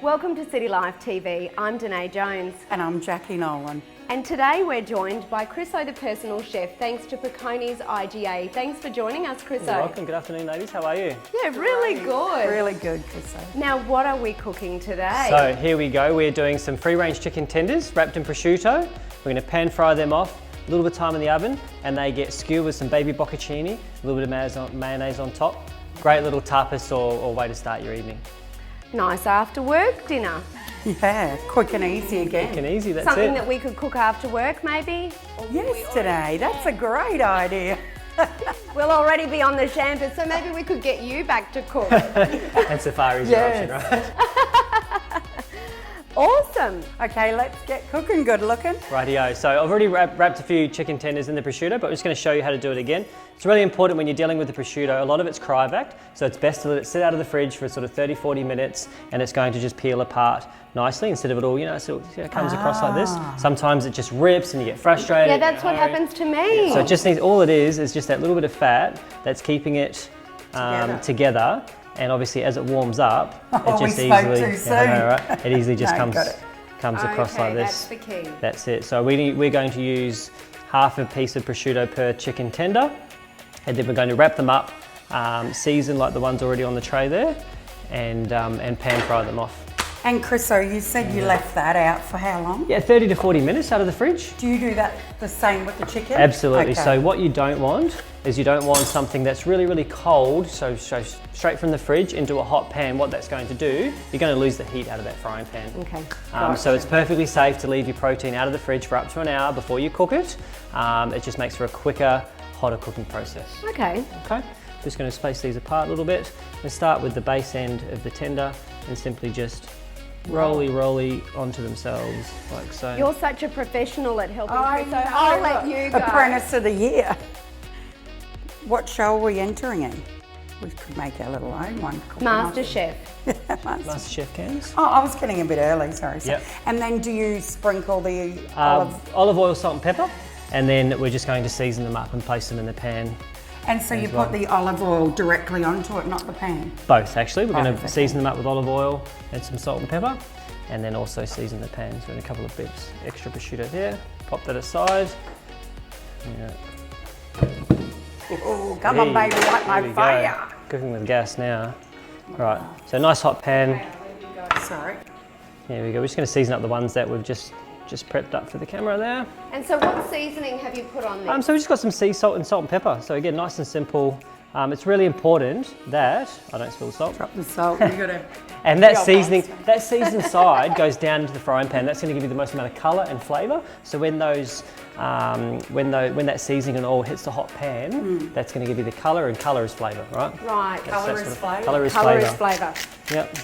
Welcome to CityLife TV. I'm Danae Jones. And I'm Jacqui Nolan. And today we're joined by Chriso The Personal Chef, thanks to Piccones IGA. Thanks for joining us, Chriso. You're welcome. Good afternoon, ladies. How are you? Yeah, really good. Really good, Chriso. Now, what are we cooking today? So here we go. We're doing some free-range chicken tenders wrapped in prosciutto. We're going to pan fry them off, a little bit of time in the oven, and they get skewered with some baby bocconcini, a little bit of mayonnaise on top. Great little tapas or way to start your evening. Nice after work dinner. Yeah, quick and easy again. Quick and easy, that's Something it. that we could cook after work, maybe? Yes, today. That's a great idea. We'll already be on the champagne, so maybe we could get you back to cook. And safari's your option, right? Awesome. Okay, let's get cooking. Good looking. Rightio. So I've already wrapped a few chicken tenders in the prosciutto, but I'm just going to show you how to do it again. It's really important when you're dealing with the prosciutto. A lot of it's cryovac, so it's best to let it sit out of the fridge for sort of 30-40 minutes, and it's going to just peel apart nicely instead of it all, so it comes across like this. Sometimes it just rips and you get frustrated. Yeah, that's what happens to me. So it just needs, all it is just that little bit of fat that's keeping it together. And obviously, as it warms up, it just it easily just comes across like this. That's the key. That's it. So we're going to use half a piece of prosciutto per chicken tender, and then we're going to wrap them up, season like the ones already on the tray there, and pan fry them off. And Chriso, you said you left that out for how long? Yeah, 30 to 40 minutes out of the fridge. Do you do that the same with the chicken? Absolutely. Okay. So what you don't want is you don't want something that's really, really cold, so straight from the fridge into a hot pan. What that's going to do, you're going to lose the heat out of that frying pan. Okay. So it's perfectly safe to leave your protein out of the fridge for up to an hour before you cook it. It just makes for a quicker, hotter cooking process. Okay. Okay. Just going to space these apart a little bit. We start with the base end of the tender and simply just roly onto themselves like so. You're such a professional at helping, so I'll let you go. Apprentice of the Year. What show are we entering in? We could make our little own one. Master Chef. Master Chef cans. Oh, I was getting a bit early, sorry. Yep. And then do you sprinkle the olive oil, salt and pepper, and then we're just going to season them up and place them in the pan. And so you put the olive oil directly onto it, not the pan? Both, actually. We're going to season them up with olive oil and some salt and pepper, and then also season the pan. So a couple of bits extra prosciutto there. Pop that aside. Yeah. Oh, come on, baby, light my fire. Cooking with gas now. Right, so nice hot pan. Sorry. Here we go. We're just going to season up the ones that we've just prepped up for the camera there. And so what seasoning have you put on this? So we've just got some sea salt and salt and pepper. So again, nice and simple. It's really important that I don't spill the salt. Drop the salt. You got to. And that seasoned side goes down into the frying pan. That's going to give you the most amount of colour and flavour. So when those, when that seasoning and oil hits the hot pan, that's going to give you the colour, and colour is flavour, right? Right. Colour is flavour. Colour is flavour. Yep.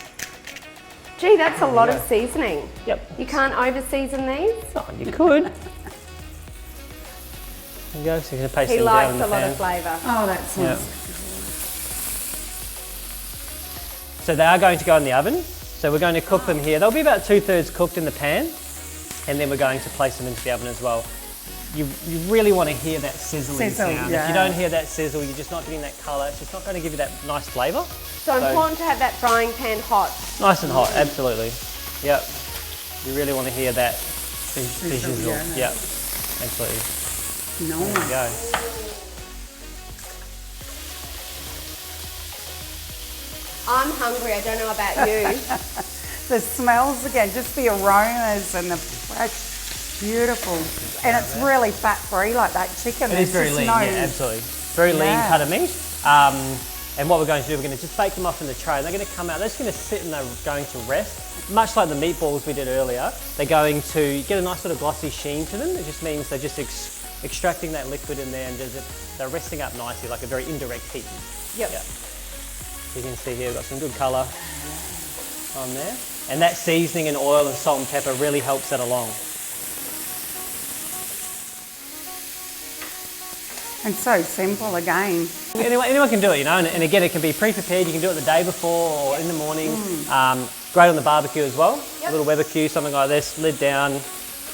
Gee, that's a lot of seasoning. Yep. You can't over-season these? Oh, you could. There you go. So you're going to paste He them down likes in the a lot pan. of flavour. Oh, that's nice. So they are going to go in the oven. So we're going to cook them here. They'll be about 2/3 cooked in the pan, and then we're going to place them into the oven as well. You really want to hear that sizzling sound. Yeah. If you don't hear that sizzle, you're just not getting that colour. It's just not going to give you that nice flavour. So important to have that frying pan hot. Nice and hot, absolutely. Yep. You really want to hear that sizzle. Yep. Absolutely. Nice. There we go. I'm hungry, I don't know about you. The smells again, just the aromas and the fresh, beautiful. And it's really fat-free like that chicken. It is very lean, yeah, absolutely. Very lean cut of meat. And what we're going to do, we're going to just bake them off in the tray. And they're going to come out, they're just going to sit and they're going to rest. Much like the meatballs we did earlier, they're going to get a nice sort of glossy sheen to them. It just means they're just extracting that liquid in there, and they're resting up nicely, like a very indirect heat. Yep. You can see here we've got some good colour on there. And that seasoning and oil and salt and pepper really helps that along. And so simple again. Anyone can do it, and again, it can be pre-prepared. You can do it the day before or in the morning. Great on the barbecue as well. A little barbecue, something like this, lid down,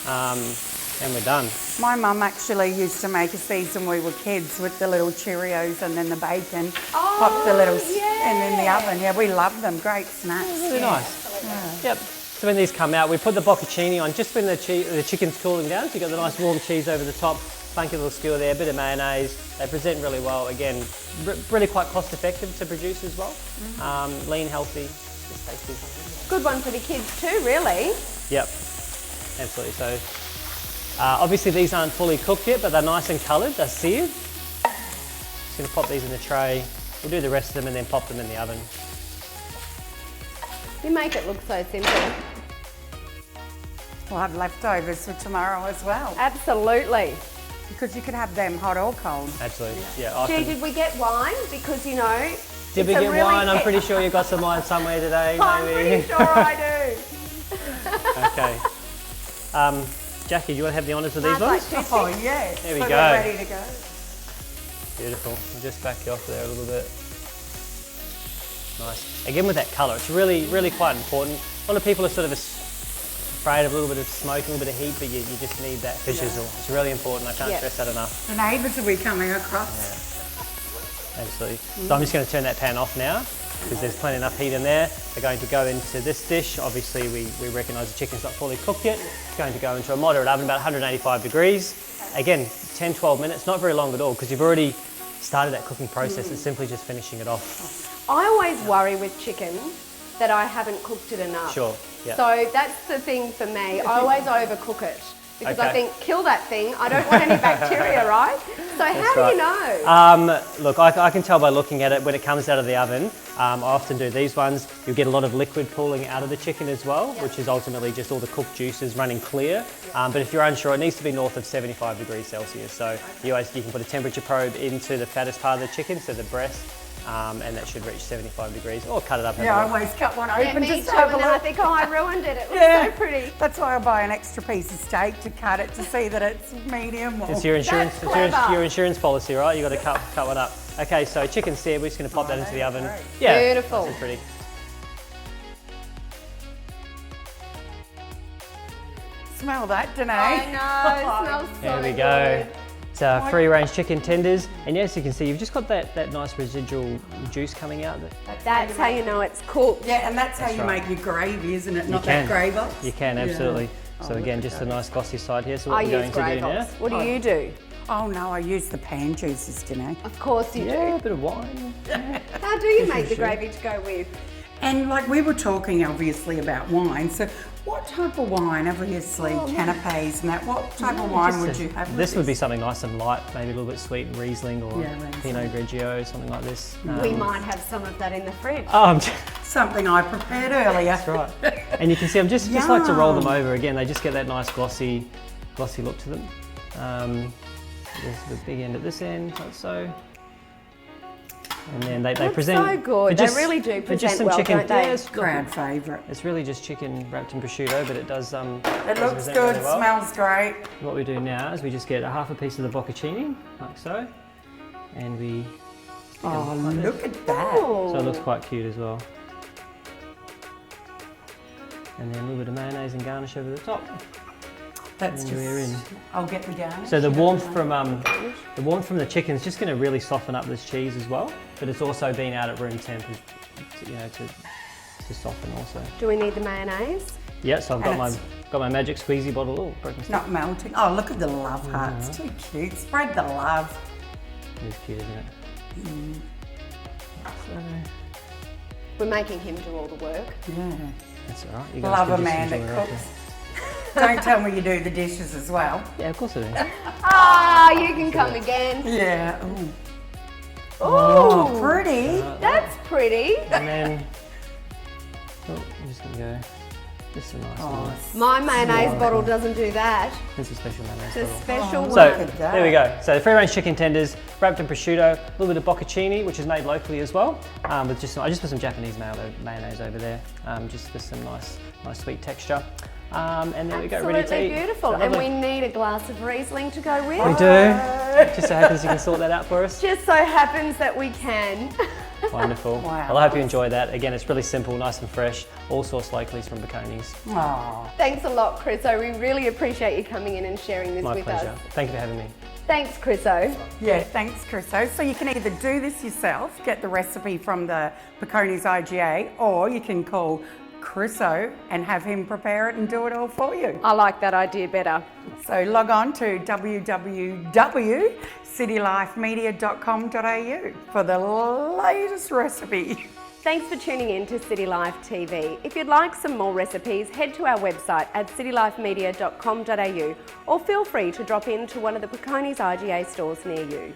and we're done. My mum actually used to make us these when we were kids with the little Cheerios and then the bacon. Pop the little and in the oven. Yeah, we love them. Great snacks. Really nice. Yeah. Yep. So when these come out, we put the bocconcini on just when the chicken's cooling down. So you've got the nice warm cheese over the top, funky little skewer there, a bit of mayonnaise. They present really well. Again, really quite cost effective to produce as well. Lean, healthy, just tasty. Good one for the kids too, really. Yep, absolutely. So obviously these aren't fully cooked yet, but they're nice and coloured, they're seared. Just gonna pop these in the tray. We'll do the rest of them and then pop them in the oven. You make it look so simple. We'll have leftovers for tomorrow as well. Absolutely. Because you could have them hot or cold. Absolutely, yeah. Gee, did we get wine? Because, you know, did we get wine? I'm pretty sure you got some wine somewhere today, maybe. I'm pretty sure I do. Okay. Jacqui, do you want to have the honours of these ones? Oh, yes. There we So go. we're ready to go. Beautiful. I'll just back you off there a little bit. Nice. Again, with that colour, it's really quite important. A lot of people are sort of afraid of a little bit of smoke, a little bit of heat, but you just need that fish sizzle. It's really important. I can't stress that enough. The neighbours will be coming across. Yeah. Absolutely. So I'm just going to turn that pan off now because there's plenty enough heat in there. They're going to go into this dish. Obviously, we recognise the chicken's not fully cooked yet. It's going to go into a moderate oven, about 185 degrees. Again, 10-12 minutes, not very long at all because you've already started that cooking process. It's simply just finishing it off. I always worry with chicken that I haven't cooked it enough. Sure, yeah. So that's the thing for me. I always overcook it because I Okay. think, kill that thing. I don't want any bacteria, right? So how do you know? Look, I can tell by looking at it when it comes out of the oven. I often do these ones. You'll get a lot of liquid pooling out of the chicken as well, which is ultimately just all the cooked juices running clear. But if you're unsure, it needs to be north of 75 degrees Celsius. So you can put a temperature probe into the fattest part of the chicken, so the breast, and that should reach 75 degrees, or cut it up. Yeah, I always cut one open Me just too, to have a and then I look. think, oh, I ruined it. It looks so pretty. That's why I buy an extra piece of steak to cut it to see that it's medium. Or... It's your insurance, That's clever. your insurance policy, right? You've got to cut one up. Okay, so chicken's seared. We're just going to pop that into the oven. great. Yeah, Beautiful. nice and pretty. Smell that, Danae. I know, it smells so There we go. good. It's free-range chicken tenders, and yes, you can see you've just got that nice residual juice coming out. That's how you know it's cooked. Yeah, and that's how you right. make your gravy, isn't it? Not can. that grey box. You can, absolutely. So look again, at just a those. nice glossy side here. So I what we're use going grey to do now? box. What do you do? Oh no, I use the pan juices, Danae. Of course you Yeah, a do. bit of wine. How do you make the gravy to go with? And like we were talking obviously about wine, so what type of wine, obviously canapes and that, what type of wine would you have with This would be something nice and light, maybe a little bit sweet, Riesling or Riesling. Pinot Grigio, something like this. We might have some of that in the fridge. Something I prepared earlier. That's right. And you can see I'm just like to roll them over again. They just get that nice glossy look to them. There's the big end at this end, like so. And then they present. So good. they're They really do they're present just some well, chicken. don't they? Yeah, it's, Crowd favourite. it's really just chicken wrapped in prosciutto, but it does. It does looks present good, really well. smells great. What we do now is we just get a half a piece of the bocconcini, like so, and we. Oh, look at that. So it looks quite cute as well. And then a little bit of mayonnaise and garnish over the top. That's And just, we're in. I'll get the garnish. So the warmth from the chicken is just going to really soften up this cheese as well, but it's also been out at room temp, to soften also. Do we need the mayonnaise? Yeah, so I've got And my magic squeezy bottle. Oh, broken stuff. Not melting. Oh, look at the love hearts. Too cute. Spread the love. It's cute, isn't it? So, We're making him do all the work. Yeah. that's all right. You Love can a just man enjoy that it after. cooks. Don't tell me you do the dishes as well. Yeah, of course I do. Ah, you can come again. Yeah. Ooh. Ooh, Oh, pretty. that's pretty. And then, I'm just going to go, just a nice little, My mayonnaise bottle doesn't do that. it's a special mayonnaise It's a bottle. special one. So, Look at that. there we go. So the free-range chicken tenders, wrapped in prosciutto, a little bit of bocconcini, which is made locally as well. With just I just put some Japanese mayonnaise over there, just for some nice sweet texture. And there we go, ready to Absolutely eat. beautiful. Is that And lovely? we need a glass of Riesling to go with. We do. Just so happens you can sort that out for us. Just so happens that we can. Wonderful. Wow. Well, I hope you enjoy that. Again, it's really simple, nice and fresh, all sourced locally from Piccones. Oh. Thanks a lot, Chriso. We really appreciate you coming in and sharing this My with pleasure. us. Thank you for having me. Thanks, Chriso. Yeah, thanks, Chriso. So you can either do this yourself, get the recipe from the Piccones IGA, or you can call Chriso and have him prepare it and do it all for you. I like that idea better. So log on to www.citylifemedia.com.au for the latest recipe. Thanks for tuning in to CityLife TV. If you'd like some more recipes, head to our website at citylifemedia.com.au or feel free to drop in to one of the Piccones IGA stores near you.